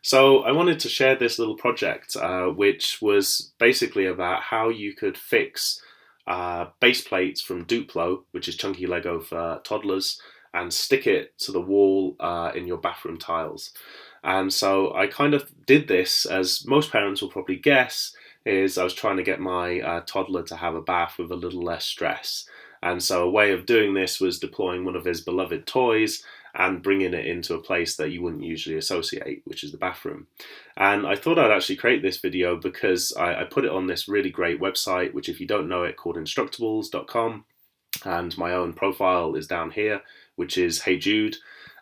So I wanted to share this little project, which was basically about how you could fix base plates from Duplo, which is chunky Lego for toddlers, and stick it to the wall in your bathroom tiles. And so I kind of did this, as most parents will probably guess, is I was trying to get my toddler to have a bath with a little less stress. And so a way of doing this was deploying one of his beloved toys and bringing it into a place that you wouldn't usually associate, which is the bathroom. And I thought I'd actually create this video because I put it on this really great website, which if you don't know it, called Instructables.com, and my own profile is down here, which is Hey Jude.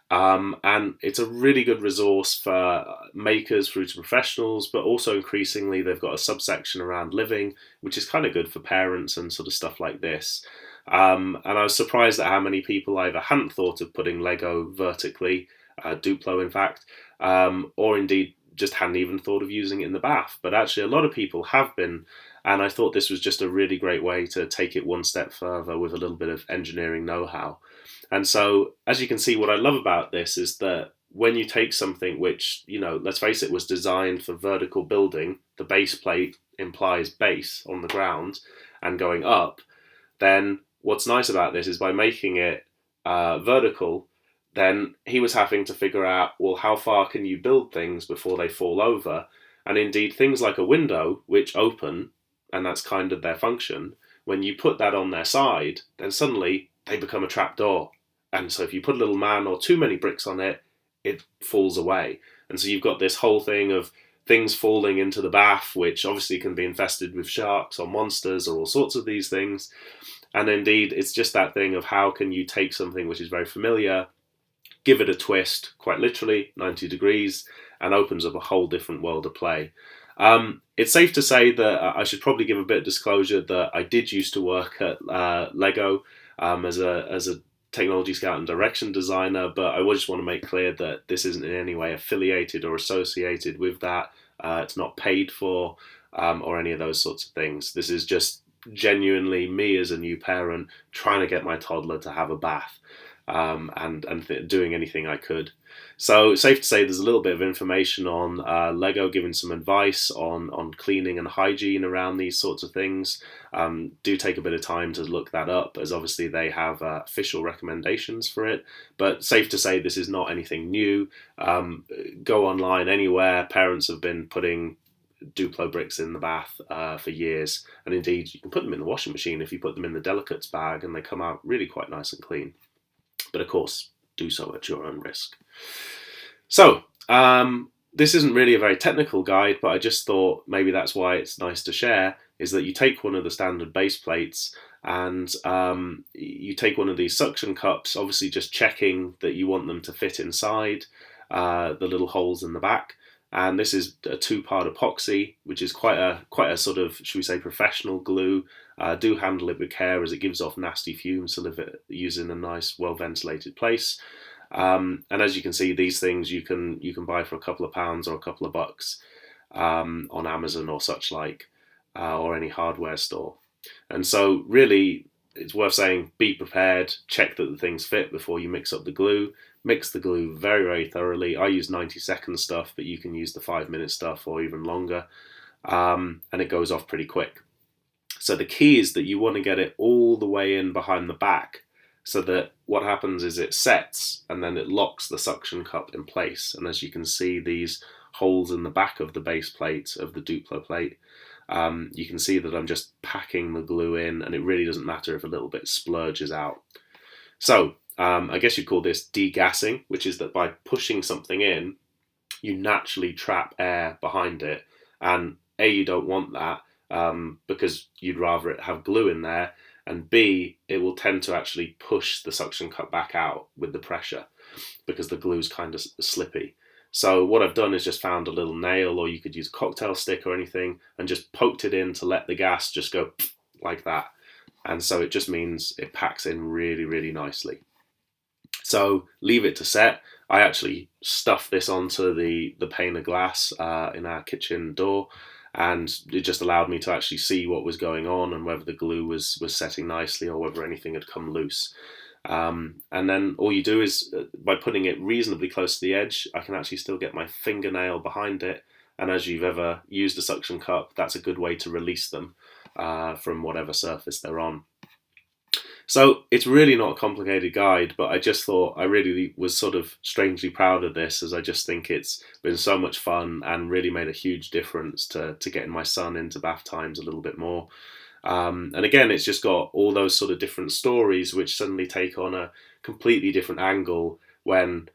And it's a really good resource for makers through to professionals, but also increasingly they've got a subsection around living, which is kind of good for parents and sort of stuff like this. And I was surprised at how many people either hadn't thought of putting Lego vertically, Duplo in fact, or indeed just hadn't even thought of using it in the bath. But actually a lot of people have been, and I thought this was just a really great way to take it one step further with a little bit of engineering know-how. And so, as you can see, what I love about this is that when you take something which, let's face it, was designed for vertical building, the base plate implies base on the ground and going up, then what's nice about this is by making it vertical, then he was having to figure out, well, how far can you build things before they fall over? And indeed, things like a window, which open, and that's kind of their function, when you put that on their side, then suddenly they become a trapdoor. And so if you put a little man or too many bricks on it, it falls away. And so you've got this whole thing of things falling into the bath, which obviously can be infested with sharks or monsters or all sorts of these things. And indeed, it's just that thing of how can you take something which is very familiar, give it a twist, quite literally, 90 degrees, and opens up a whole different world of play. It's safe to say that I should probably give a bit of disclosure that I did used to work at Lego as a technology scout and direction designer, but I just want to make clear that this isn't in any way affiliated or associated with that. It's not paid for or any of those sorts of things. This is just genuinely me as a new parent trying to get my toddler to have a bath and doing anything I could. So safe to say there's a little bit of information on Lego giving some advice on cleaning and hygiene around these sorts of things. Do take a bit of time to look that up, as obviously they have official recommendations for it. But safe to say this is not anything new. Go online anywhere. Parents have been putting Duplo bricks in the bath for years. And indeed, you can put them in the washing machine if you put them in the delicates bag, and they come out really quite nice and clean. But of course, do so at your own risk. So, this isn't really a very technical guide, but I just thought maybe that's why it's nice to share, is that you take one of the standard base plates and you take one of these suction cups, obviously just checking that you want them to fit inside the little holes in the back. And this is a two-part epoxy, which is quite a sort of, should we say, professional glue. Do handle it with care, as it gives off nasty fumes to live it using a nice, well-ventilated place. And as you can see, these things you can buy for a couple of pounds or a couple of bucks on Amazon or such like, or any hardware store. And so really, it's worth saying, be prepared, check that the things fit before you mix up the glue. Mix the glue very, very thoroughly. I use 90-second stuff, but you can use the 5-minute stuff or even longer. And it goes off pretty quick. So the key is that you want to get it all the way in behind the back, so that what happens is it sets and then it locks the suction cup in place. And as you can see, these holes in the back of the base plate of the Duplo plate, you can see that I'm just packing the glue in, and it really doesn't matter if a little bit splurges out. So I guess you'd call this degassing, which is that by pushing something in, you naturally trap air behind it. And A, you don't want that because you'd rather it have glue in there. And B, it will tend to actually push the suction cup back out with the pressure because the glue's kind of slippy. So what I've done is just found a little nail, or you could use a cocktail stick or anything, and just poked it in to let the gas just go like that. And so it just means it packs in really, really nicely. So leave it to set. I actually stuffed this onto the pane of glass in our kitchen door, and it just allowed me to actually see what was going on and whether the glue was setting nicely or whether anything had come loose. And then all you do is, by putting it reasonably close to the edge, I can actually still get my fingernail behind it. And as you've ever used a suction cup, that's a good way to release them from whatever surface they're on. So it's really not a complicated guide, but I just thought I really was sort of strangely proud of this, as I just think it's been so much fun and really made a huge difference to getting my son into bath times a little bit more. And again, it's just got all those sort of different stories which suddenly take on a completely different angle when,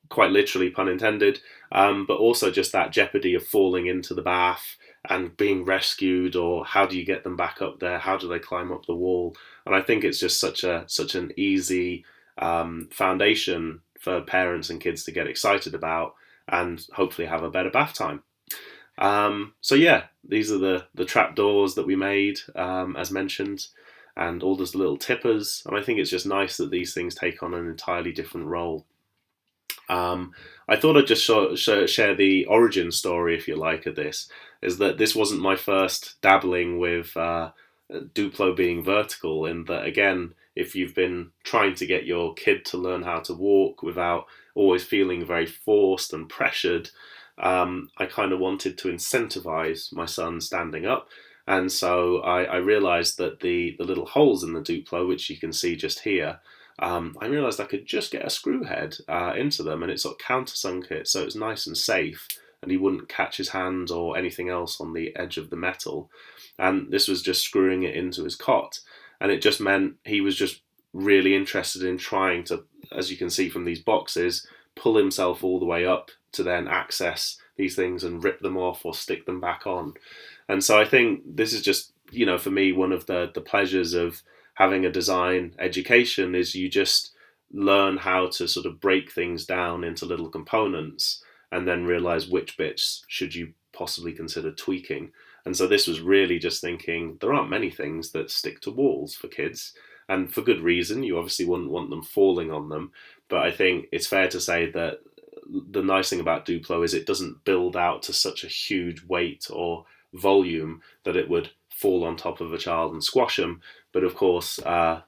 quite literally, pun intended, but also just that jeopardy of falling into the bath and being rescued, or how do you get them back up there? How do they climb up the wall? And I think it's just such an easy foundation for parents and kids to get excited about, and hopefully have a better bath time. So yeah, these are the trap doors that we made, as mentioned, and all those little tippers. And I think it's just nice that these things take on an entirely different role. I thought I'd just share the origin story, if you like, of this. Is that this wasn't my first dabbling with Duplo being vertical, in that, again, if you've been trying to get your kid to learn how to walk without always feeling very forced and pressured, I kind of wanted to incentivize my son standing up. And so I realized that the little holes in the Duplo, which you can see just here, I realised I could just get a screw head into them, and it sort of countersunk it, so it was nice and safe, and he wouldn't catch his hand or anything else on the edge of the metal. And this was just screwing it into his cot, and it just meant he was just really interested in trying to, as you can see from these boxes, pull himself all the way up to then access these things and rip them off or stick them back on. And so I think this is just, for me, one of the pleasures of having a design education, is you just learn how to sort of break things down into little components, and then realize which bits should you possibly consider tweaking. And so this was really just thinking, there aren't many things that stick to walls for kids, and for good reason. You obviously wouldn't want them falling on them, but I think it's fair to say that the nice thing about Duplo is it doesn't build out to such a huge weight or volume that it would fall on top of a child and squash them. But of course, I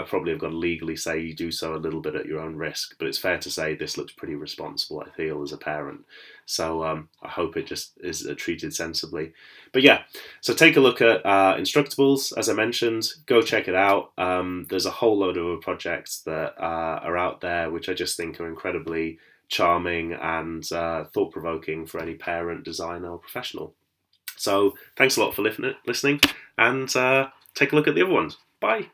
probably have got to legally say you do so a little bit at your own risk. But it's fair to say this looks pretty responsible, I feel, as a parent. So I hope it just is treated sensibly. But yeah, so take a look at Instructables, as I mentioned. Go check it out. There's a whole load of projects that are out there, which I just think are incredibly charming and thought-provoking for any parent, designer, or professional. So thanks a lot for listening, and take a look at the other ones. Bye.